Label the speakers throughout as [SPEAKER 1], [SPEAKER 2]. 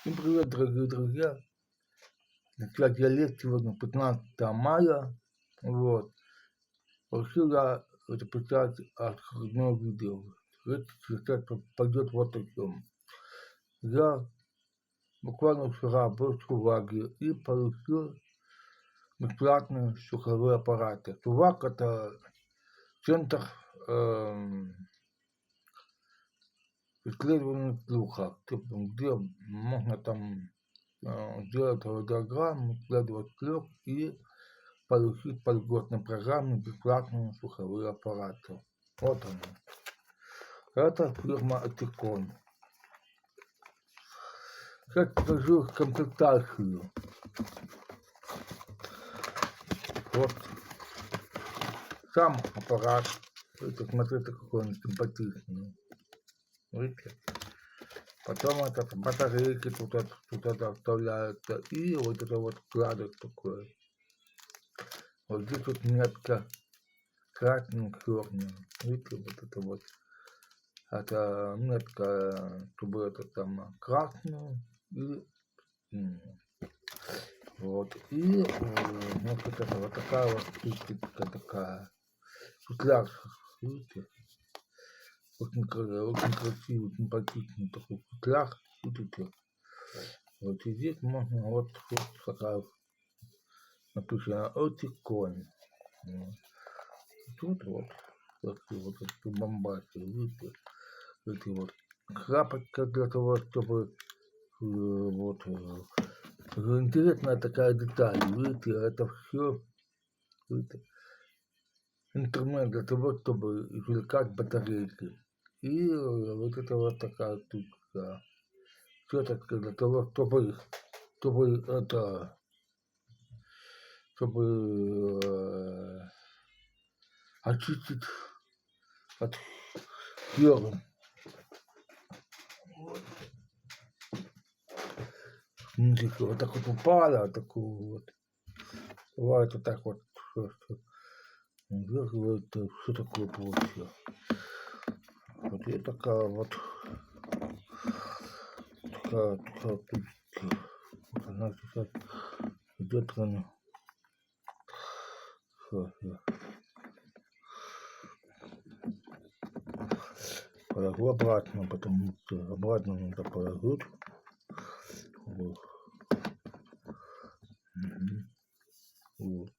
[SPEAKER 1] Всем привет, дорогие друзья! Начать я лекцию сегодня 15 мая. Вот. Решил я записать очередное видео. Речь сейчас пойдет вот о чем. Я буквально вчера был в Суваге и получил бесплатные слуховые аппараты. Суваг — это центр исследования слуха, где можно там сделать аудиограмму, исследовать слух и получить по льготной программе бесплатные слуховые аппараты. Вот они. Это фирма Этикон. Сейчас покажу комплектацию. Вот сам аппарат. Это, смотрите, какой он симпатичный. Видите? Потом этот батарейки тут это вставляются. И вот это вот вкладыш такой. Вот здесь вот метка красным, черным. Видите, вот это вот. Это метка, чтобы это там красную и вот. И значит, это вот такая вот штучка такая. Футляр, видите? Очень красивый, симпатичный такой футляр. Видите? Вот и здесь можно вот такая написано Этикон. Тут вот такие бомбасы, видите? Эти вот крапочка для того, чтобы вот интересная такая деталь, видите, это все, видите, инструмент для того, чтобы извлекать батарейки. И вот это вот такая штука, щеточка для того, чтобы это, чтобы очистить от серы. Вот так вот упала, такую вот. Бывает вот так вот. Это что такое получилось? Вот и такая вот такая штучка. Вот она сейчас идет она. Положу обратно, потому что обратно надо положить. Вот. Вот.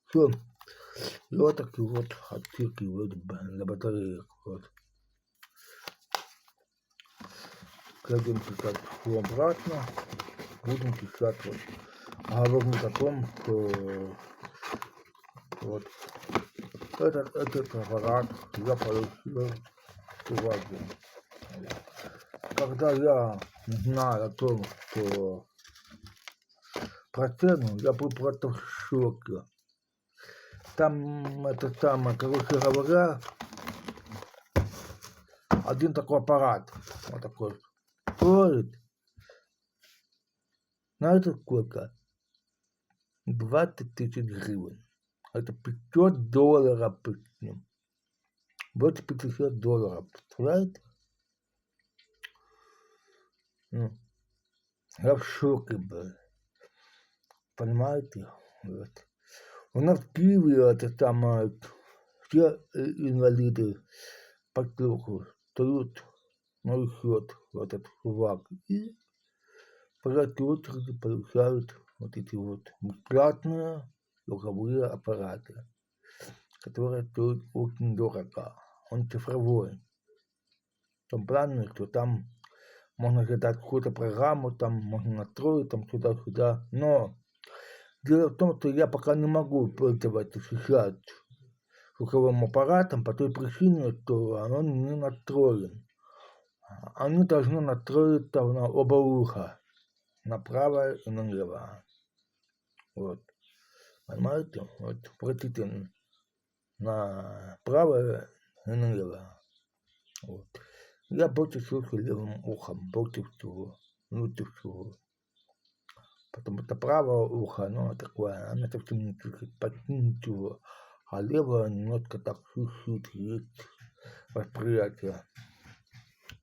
[SPEAKER 1] Все. И вот такие вот отсеки вот для батареек. Вот. Кладем сейчас все обратно. Будем сейчас вот говорить о том, что вот этот аппарат я получил сегодня. Когда я знал о том, что про цену, я был просто в шоке. Там это самое, короче говоря, один такой аппарат, вот такой, стоит, знаете сколько? 20 тысяч гривен. Это $500 с ним. Больше $500, представляете? Ну, я в шоке был. Понимаете? Вот. У нас в Киеве это самое, все инвалиды по слуху встают на учет в этот Суваг и в порядке очереди получают вот эти вот бесплатные слуховые аппараты, которые стоят очень дорого. Он цифровой. В том плане, что там можно задать какую-то программу, там можно настроить, там сюда-сюда. Но дело в том, что я пока не могу пользоваться сейчас слуховым аппаратом по той причине, что он не настроен. Они должны настроиться на оба уха, на правое и на левое. Вот. Понимаете? Вот, простите, на правое и на левое. Вот. Я больше слушаю левым ухом, больше всего, лучше всего. Потому что правое ухо, оно такое, оно совсем не слышит почти ничего. А левое немножко так чуть-чуть есть восприятие.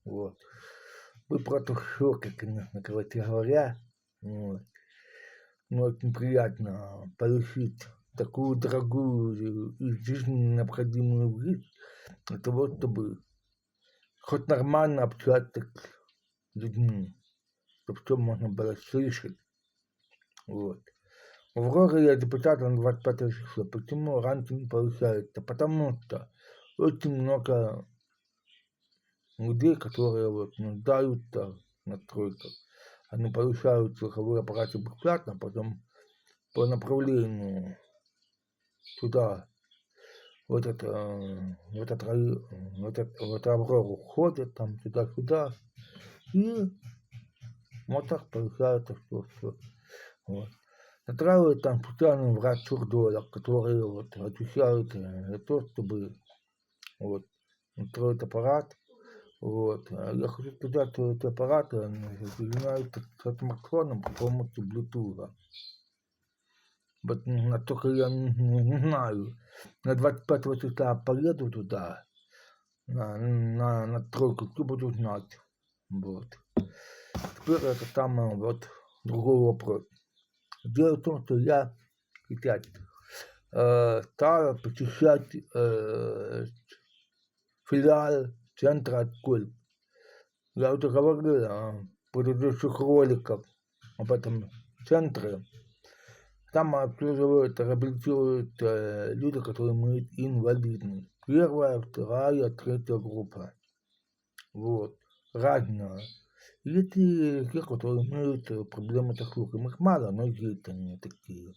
[SPEAKER 1] Вот. Вы просто в шоке, конечно, короче говоря. Вот. Но очень приятно получить такую дорогую и жизненно необходимую вещь для того, чтобы хоть нормально общаться с людьми, чтобы все можно было слышать. Вот. В Авроре я запечатал на 25 число. Почему раньше не получается? Потому что очень много людей, которые вот нуждаются в настройках. Они получают слуховые аппараты бесплатно, потом по направлению туда, в этот Аврору ходят, там туда-сюда, и вот так получается, что вот. Настраивают там специальный врач-сурдолог, который вот отвечает за то, чтобы вот настроить аппарат. Вот. Я хочу сказать, что эти аппараты соединяются с смартфоном при помощи Bluetooth. Вот настолько я не знаю. На 25 числа поеду туда, на настройку, кто буду знать. Вот. Теперь это там вот другой вопрос. Дело в том, что я сейчас стал посещать филиал центра Отколь. Я уже говорил в предыдущих роликах об этом центре. Там обслуживают, реабилитируют люди, которые имеют инвалидность. Первая, вторая, третья группа. Вот. Разные. И те, которые имеют проблемы со слухом. Их мало, но есть они такие.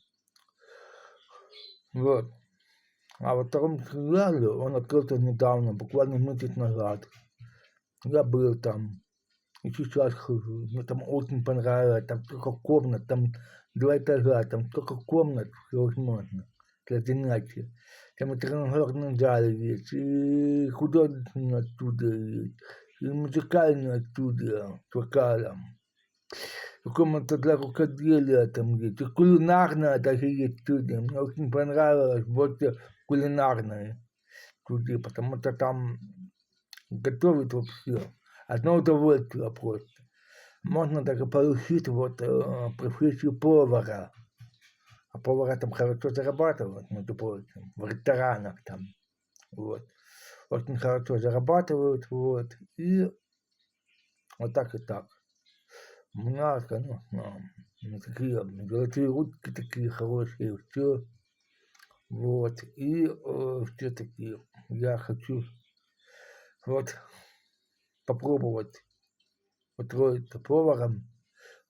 [SPEAKER 1] Вот. А во втором филиале он открылся недавно, буквально месяц назад. Я был там. И сейчас хожу. Мне там очень понравилось. Там столько комнат, там 2 этажа, там столько комнат всевозможных для занятий. Там и тренажерный зал есть, и художественная студия есть, и музыкальная студия с вокалом. И комната для рукоделия там есть, и кулинарная даже есть студия. Мне очень понравилось больше кулинарная студия, потому что там готовят вообще одно удовольствие просто. Можно даже получить вот профессию повара. А повара там хорошо зарабатывают, между прочим, в ресторанах там. Вот. Очень хорошо зарабатывают, вот. И вот так и так. У меня, конечно, такие золотые ручки такие хорошие, все. Вот. И все-таки я хочу вот попробовать устроиться поваром.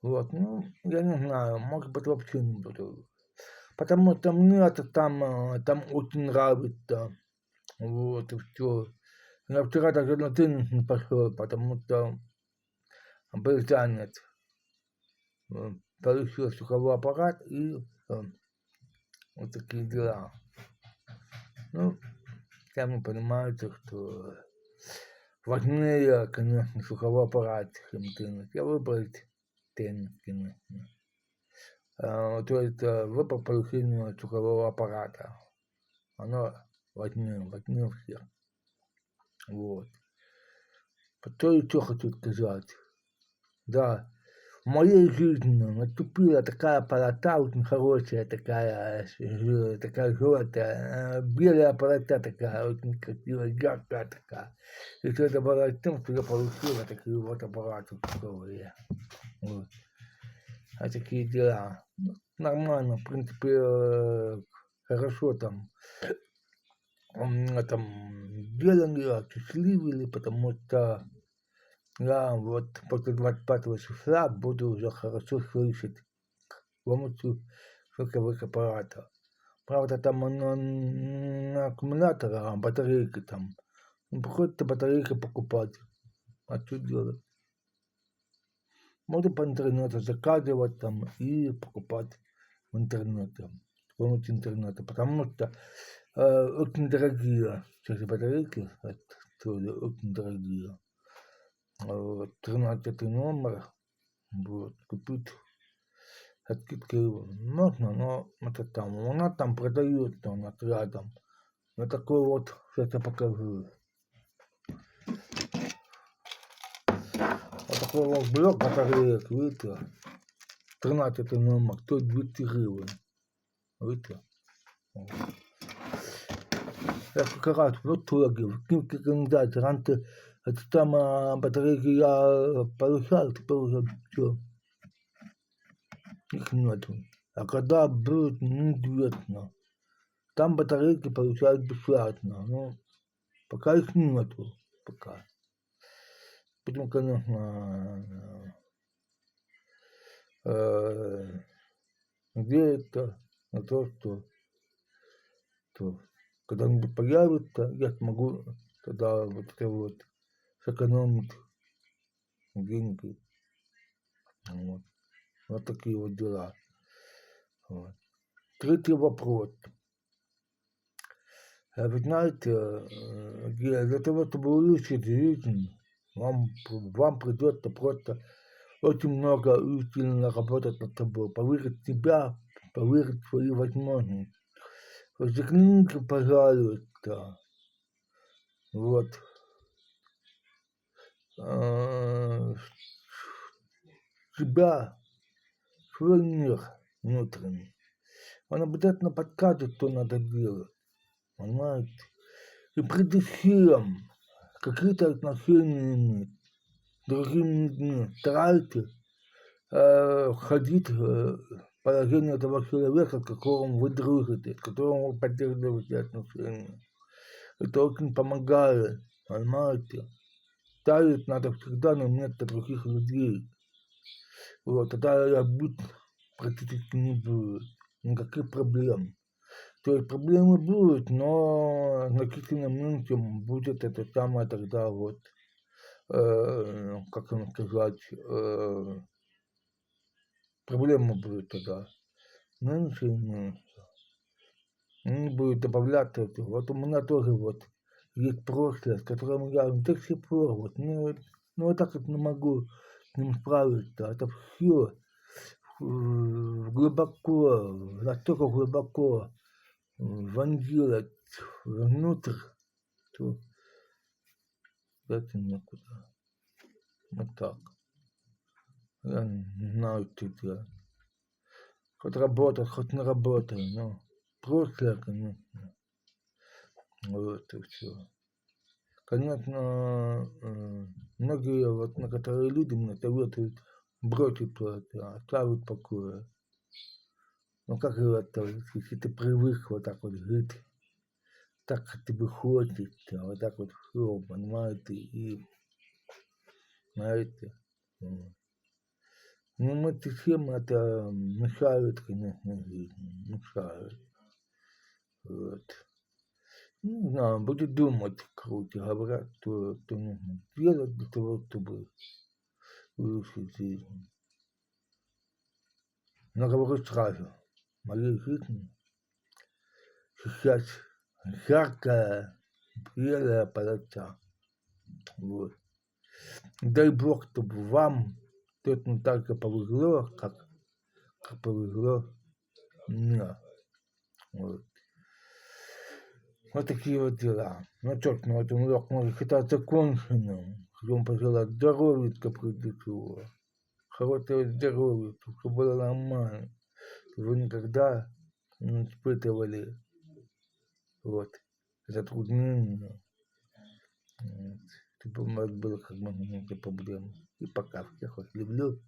[SPEAKER 1] Вот, ну, я не знаю, может быть, вообще не буду. Потому что мне это там очень нравится. Вот, и все. Я вчера даже на теннис не пошел, потому что был занят. Получил слуховой аппарат и вот такие дела. Ну, сами понимаете, что важнее, конечно, слуховой аппарат, чем теннис. Я выбрал теннис, конечно. То есть выбор получения слухового аппарата. Оно важнее всех. Вот. Что еще хочу сказать? Да, в моей жизни наступила такая полота очень хорошая, такая желтая, белая полота такая, очень красивая, яркая такая. И все это было тем, что я получила такие вот аппараты слуховые. Вот. А такие дела. Нормально, в принципе, хорошо там. Там делали, осчастливили, потому что я вот после 25 числа буду уже хорошо слышать с помощью слуховых аппаратов. Правда, там оно на аккумуляторах, а батарейки там. Приходится батарейки покупать. А что делать? Можно по интернету заказывать там и покупать в интернете, с помощью интернета. Потому что очень дорогие сейчас батарейки, очень дорогие. 13 номер, вот, купить со скидкой можно, но это там, у нас там продается, у нас рядом. Вот такой вот, сейчас я покажу. Вот блок батареек, видите? 13 номер, то 200 гривень. Видите? Якраз в итоге, в книжке рекомендаций, раньше это там батарейки я получал, теперь уже все, их нету. А когда будет, неизвестно. Там батарейки получают бесплатно, но пока их нету, пока. Поэтому, конечно, надеяться на то, что когда-нибудь появится, я смогу тогда вот это вот сэкономить деньги. Вот, вот такие вот дела. Вот. Третий вопрос. Вы знаете, для того, чтобы улучшить жизнь, вам придется просто очень много усиленно работать над собой, поверить в себя, поверить в свои возможности. Взгляните, пожалуйста, вот, себя, свой мир внутренний. Он обязательно подскажет, что надо делать, понимаете? И прежде чем какие-то отношения иметь с другими людьми, старайтесь входить в положение этого человека, с которым вы дружите, с которым вы поддерживаете отношения. Это очень помогает, понимаете? Ставить надо всегда на место других людей. Вот, тогда обид практически не будет, никаких проблем. То есть проблемы будут, но значительно меньше будет это самое тогда вот, как вам сказать, проблема будет тогда меньше и меньше. Не будет добавляться этого. Вот у меня тоже вот есть прошлое, с которым я до сих пор вот, ну вот так вот не могу с ним справиться. Это все глубоко, настолько глубоко вонзилось внутрь, что это некуда. Вот так. Я не знаю, что делать. Хоть работать, хоть не работать, но прошлое, конечно. Вот и все. Конечно, многие, вот некоторые люди мне советуют бросить это, оставить в покое. Но как это, если ты привык вот так вот жить, так как тебе хочется, вот так вот все, понимаете, и знаете, ну, эти всем это мешает, конечно, жизни, мешает. Вот. Не знаю, будет думать, короче говоря, что нужно делать для того, чтобы улучшить жизнь. Но говорю сразу, в моей жизни сейчас яркая, белая полоса. Вот. Дай Бог, чтобы вам точно так же повезло, как повезло мне. Вот. Вот такие вот дела. Ну что ж, на этом урок может считаться законченным. Хотим пожелать здоровья, прежде всего. Хорошего здоровья, чтобы было нормально. Чтобы вы никогда не испытывали вот затруднения. Вот. Чтобы у вас было как бы меньше проблем. И пока всех вас люблю.